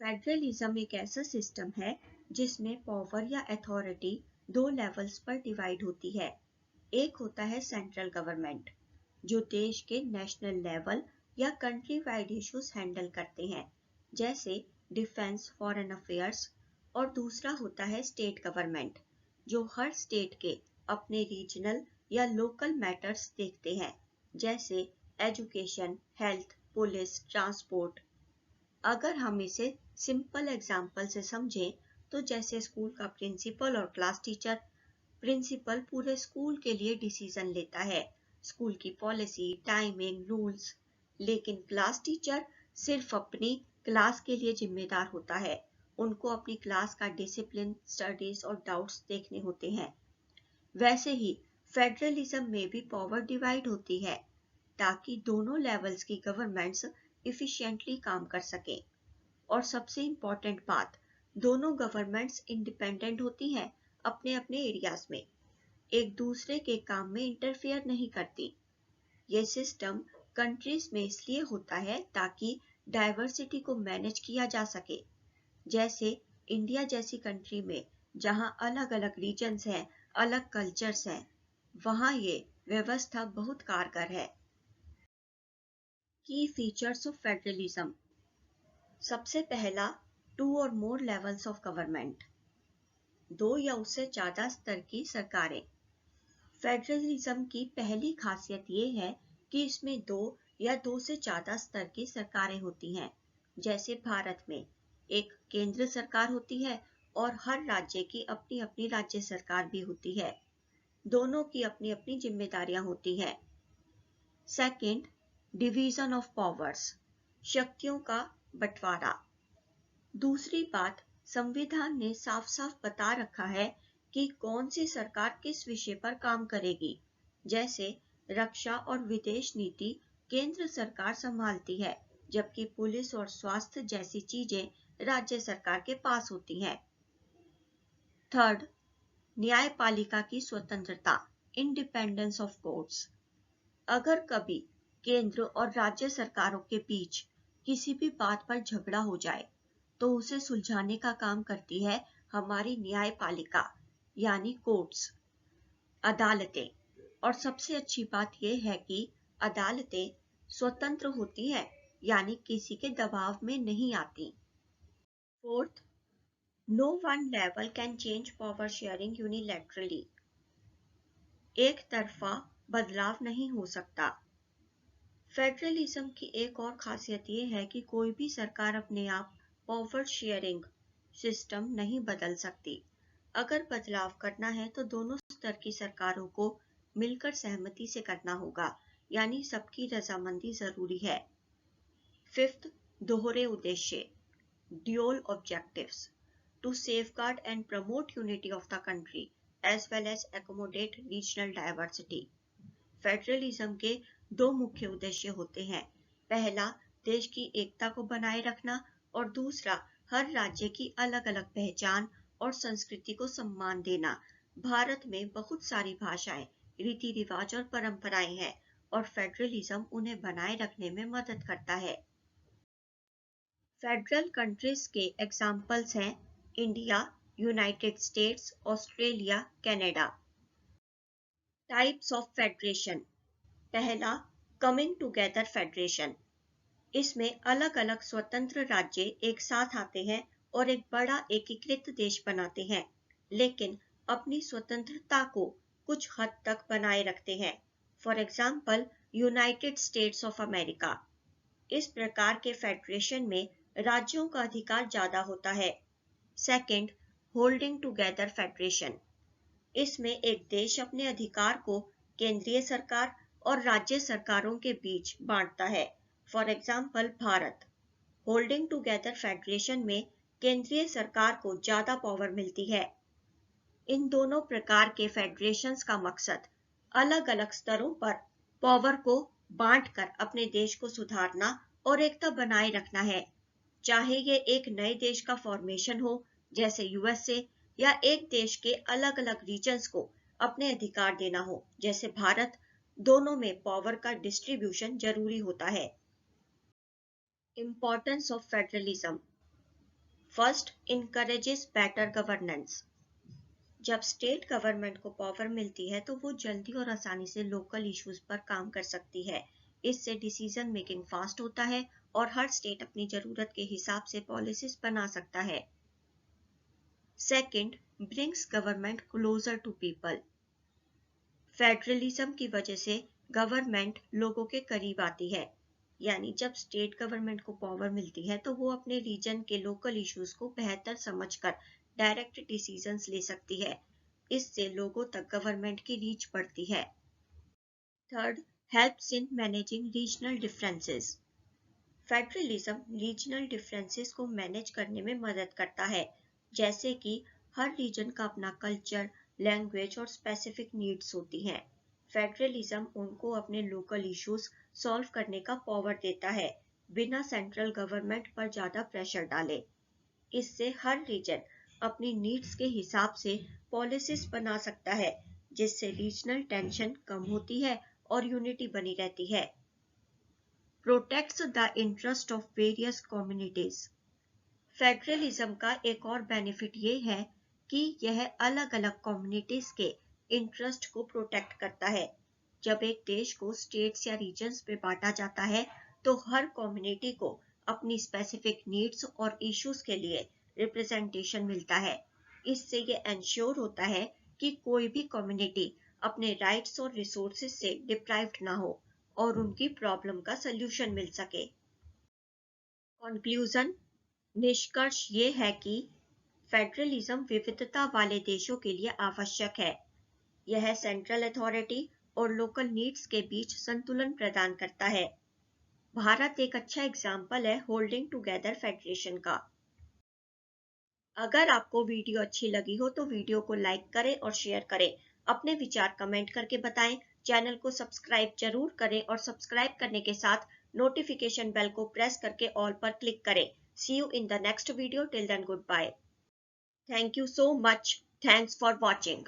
Federalism एक ऐसा system है जिसमें पावर या अथॉरिटी दो लेवल्स पर डिवाइड होती है। एक होता है सेंट्रल गवर्नमेंट, जो देश के नेशनल लेवल या कंट्री वाइड इश्यूज हैंडल करते हैं, जैसे डिफेंस, फॉरेन अफेयर्स। और दूसरा होता है स्टेट गवर्नमेंट, जो हर स्टेट के अपने रीजनल या लोकल मैटर्स देखते हैं, जैसे एजुकेशन, हेल्थ, पुलिस, ट्रांसपोर्ट। अगर हम इसे सिंपल एग्जाम्पल से समझें तो जैसे स्कूल का प्रिंसिपल और क्लास टीचर। प्रिंसिपल पूरे स्कूल के लिए डिसीजन लेता है, स्कूल की पॉलिसी, टाइमिंग, रूल्स। लेकिन क्लास टीचर सिर्फ अपनी क्लास के लिए जिम्मेदार होता है, उनको अपनी क्लास का डिसिप्लिन, स्टडीज और डाउट्स देखने होते हैं। वैसे ही फेडरलिज्म में भी पावर डिवाइड होती है, ताकि दोनों लेवल्स की गवर्नमेंट्स इफिशिएंटली काम कर सकें। और सबसे इम्पोर्टेंट बात, दोनों गवर्नमेंट्स इंडिपेंडेंट होती हैं अपने अपने एरियाज में, एक दूसरे के काम में इंटरफेयर नहीं करती। ये सिस्टम कंट्रीज में इसलिए होता है ताकि डाइवर्सिटी को मैनेज किया जा सके। जैसे इंडिया जैसी कंट्री में जहां अलग अलग रीजन्स हैं, अलग कल्चर्स हैं, वहां ये व्यवस्था बहुत कारगर है। की फीचर्स ऑफ फेडरलिज्म। सबसे पहला, 2 और मोर लेवल्स ऑफ गवर्नमेंट, 2 या उससे ज्यादा स्तर की सरकारें। फेडरलिज्म की पहली खासियत ये है कि इसमें 2 या 2 से ज्यादा स्तर की सरकारें होती हैं। जैसे भारत में एक केंद्र सरकार होती है और हर राज्य की अपनी अपनी राज्य सरकार भी होती है, दोनों की अपनी अपनी जिम्मेदारियां होती हैं। सेकंड, डिवीजन ऑफ पावर्स, शक्तियों का बंटवारा। दूसरी बात, संविधान ने साफ साफ बता रखा है कि कौन सी सरकार किस विषय पर काम करेगी। जैसे रक्षा और विदेश नीति केंद्र सरकार संभालती है, जबकि पुलिस और स्वास्थ्य जैसी चीजें राज्य सरकार के पास होती हैं। थर्ड, न्यायपालिका की स्वतंत्रता, इंडिपेंडेंस ऑफ कोर्ट्स। अगर कभी केंद्र और राज्य सरकारों के बीच किसी भी बात पर झगड़ा हो जाए तो उसे सुलझाने का काम करती है हमारी न्यायपालिका, यानी कोर्ट्स, अदालतें। और सबसे अच्छी बात यह है कि अदालतें स्वतंत्र होती हैं, यानी किसी के दबाव में नहीं आती। Fourth, no one level can change power sharing unilaterally, एक तरफा बदलाव नहीं हो सकता। फेडरलिज्म की एक और खासियत ये है कि कोई भी सरकार अपने आप पावर शेयरिंग सिस्टम नहीं बदल सकती। अगर बदलाव करना है तो दोनों स्तर की सरकारों को मिलकर सहमति से करना होगा, यानी सबकी रजामंदी जरूरी है। फिफ्थ, दोहरे उद्देश्य, dual objectives, to safeguard and promote unity of the country as well as accommodate regional diversity. Federalism के 2 मुख्य उद्देश्य होते हैं। पहला, देश की एकता को बनाए रखना, और दूसरा, हर राज्य की अलग अलग पहचान और संस्कृति को सम्मान देना। भारत में बहुत सारी भाषाएं, रीति रिवाज और परंपराएं हैं, और फेडरलिज्म उन्हें बनाए रखने में मदद करता है। फेडरल कंट्रीज के एग्जाम्पल्स हैं India, United states, Australia, Canada. Types of federation. पहला, कमिंग टुगेदर फेडरेशन। इसमें अलग अलग स्वतंत्र राज्य एक साथ आते हैं और एक बड़ा एकीकृत देश बनाते हैं, लेकिन अपनी स्वतंत्रता को कुछ हद तक बनाए रखते हैं। For example, United states of America. इस प्रकार के फेडरेशन में राज्यों का अधिकार ज्यादा होता है। Second, holding together federation. इसमें एक देश अपने अधिकार को केंद्रीय सरकार और राज्य सरकारों के बीच बांटता है। For example, Bharat. Holding together federation में केंद्रीय सरकार को ज्यादा पावर मिलती है। इन दोनों प्रकार के फेडरेशंस का मकसद अलग अलग स्तरों पर पावर को बांटकर अपने देश को सुधारना और एकता बनाए रखना है। चाहे ये एक नए देश का फॉर्मेशन हो, जैसे यूएसए, या एक देश के अलग अलग रीजन्स को अपने अधिकार देना हो, जैसे भारत, दोनों में पावर का डिस्ट्रीब्यूशन जरूरी होता है। Importance of federalism. First, encourages better governance. जब स्टेट गवर्नमेंट को पावर मिलती है तो वो जल्दी और आसानी से लोकल इश्यूज पर काम कर सकती है। इससे डिसीजन मेकिंग फास्ट होता है और हर स्टेट अपनी जरूरत के हिसाब से पॉलिसीज बना सकता है। Second, brings government closer to people. Federalism की वजह से गवर्नमेंट लोगों के करीब आती है, यानी जब स्टेट गवर्नमेंट को पावर मिलती है तो वो अपने रीजन के लोकल इश्यूज को बेहतर समझकर डायरेक्ट डिसीजंस ले सकती है। इससे लोगों तक गवर्नमेंट की रीच बढ़ती है। Third, helps in managing regional differences. Federalism regional differences को मैनेज करने में मदद करता है, जैसे कि हर रीजन का अपना कल्चर, लैंग्वेज और स्पेसिफिक नीड्स होती हैं। फेडरलिज्म उनको अपने लोकल इश्यूज सॉल्व करने का पावर देता है, बिना सेंट्रल गवर्नमेंट पर ज्यादा प्रेशर डाले। इससे हर रीजन अपनी नीड्स के हिसाब से पॉलिसीज बना सकता है, जिससे रीजनल टेंशन कम होती है और यूनिटी बनी रहती है। Protects the interest of various communities. Federalism का एक और बेनिफिट ये है कि यह अलग अलग कम्युनिटीज के इंटरेस्ट को प्रोटेक्ट करता है। जब एक देश को स्टेट्स या रीजन्स में बांटा जाता है तो हर कम्युनिटी को अपनी स्पेसिफिक नीड्स और इश्यूज के लिए रिप्रेजेंटेशन मिलता है। इससे ये एंश्योर होता है कि कोई भी कम्युनिटी अपने राइट्स और रिसोर्सेज से डिप्राइव्ड ना हो और उनकी प्रॉब्लम का सल्यूशन मिल सके। कंक्लूजन, निष्कर्ष ये है कि फेडरलिज्म विविधता वाले देशों के लिए आवश्यक है। यह सेंट्रल अथॉरिटी और लोकल नीड्स के बीच संतुलन प्रदान करता है। भारत एक अच्छा एग्जाम्पल है होल्डिंग टुगेदर फेडरेशन का। अगर आपको वीडियो अच्छी लगी हो तो वीडियो को लाइक करें और शेयर करें। अपने विचार कमेंट करके बताएं। चैनल को सब्सक्राइब जरूर करें और सब्सक्राइब करने के साथ नोटिफिकेशन बेल को प्रेस करके ऑल पर क्लिक करें। See you in the next video. Till then, goodbye. Thank you so much. Thanks for watching.